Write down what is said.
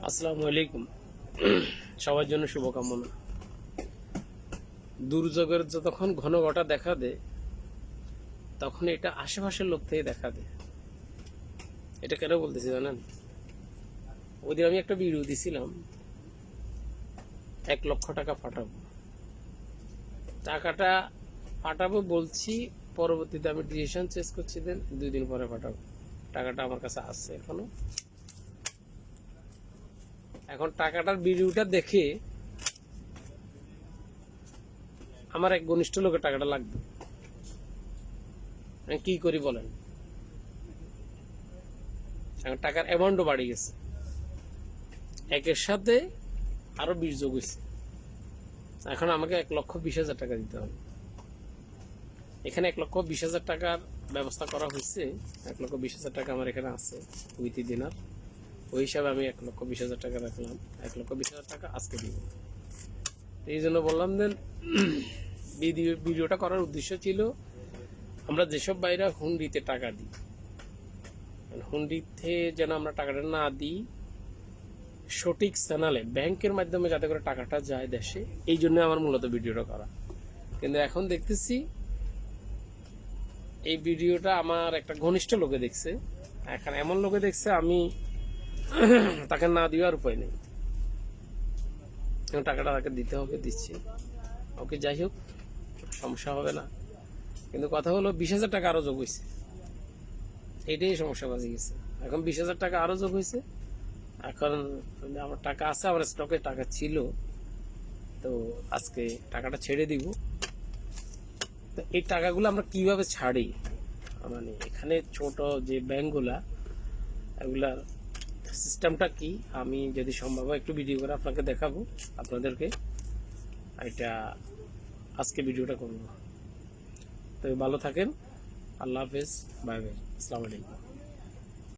আসসালামু আলাইকুম। সবার জন্য শুভকামনা। দুর্যোগের যতক্ষণ ঘন ঘটা দেখা দেয় তখন এটা আশেপাশের লোক থেকে দেখা দেয়। এটা কেন বলতেছি জানেন? ওইদিন আমি একটা ভিডিও দিছিলাম, 1 লক্ষ টাকা পাঠাবো। টাকাটা পাঠাবো বলছি, পরবর্তীতে আমি ডিসিশন চেঞ্জ করছি, দেন 2 দিন পরে পাঠাবো। টাকাটা আমার কাছে আসছে এখনো। এখন টাকাটার ভিডিওটা দেখে আমার এক ঘনিষ্ঠ লোকের টাকাটা লাগবে। আমি কি করি বলেন? এখন টাকার অ্যামাউন্টও বাড়ি গেছে, একের সাথে আরো 20 যোগ হয়েছে। এখন আমাকে 1,20,000 টাকা দিতে হবে। এখানে 1,20,000 টাকার ব্যবস্থা করা হয়েছে। 1,20,000 টাকা আমার এখানে আছে উইথি দিনার। ওই হিসাবে আমি 1,20,000 টাকা রাখলাম। 1,20,000 টাকা আজকে দিব। এই জন্য বললাম যে ভিডিওটা করার উদ্দেশ্য ছিল, আমরা যেসব বাইরা হুন্ডিতে টাকা দিই, হুন্ডিতে যেন আমরা টাকাটা না দিই, সঠিক চ্যানেলে ব্যাংকের মাধ্যমে যাতে করে টাকাটা যায় দেশে। এই জন্য আমার মূলত ভিডিওটা করা। কিন্তু এখন দেখতেছি এই ভিডিওটা আমার একটা ঘনিষ্ঠ লোকে দেখছে। এখন এমন লোকে দেখছে আমি তাকে না দেওয়ার উপায় নেই, টাকাটা তাকে দিতে হবে, দিচ্ছি। ওকে, যাই হোক, সমস্যা হবে না। কিন্তু কথা হলো 20,000 টাকা আরো যোগ হয়েছে, এইটাই সমস্যা বাজে গেছে। এখন 20,000 টাকা আরো যোগ হয়েছে। এখন আমার টাকা আছে, আমার স্টকে টাকা ছিল, তো আজকে টাকাটা ছেড়ে দিব। তো এই টাকাগুলো আমরা কিভাবে ছাড়ি, মানে এখানে ছোট যে ব্যাংকগুলা, এগুলার সিস্টেমটা কি, আমি যদি সম্ভব হয় একটু ভিডিও করে আপনাকে দেখাবো, আপনাদেরকে। এটা আজকে ভিডিওটা করবো। তো ভালো থাকেন। আল্লাহ হাফেজ, বাই বাই, আসসালামু আলাইকুম।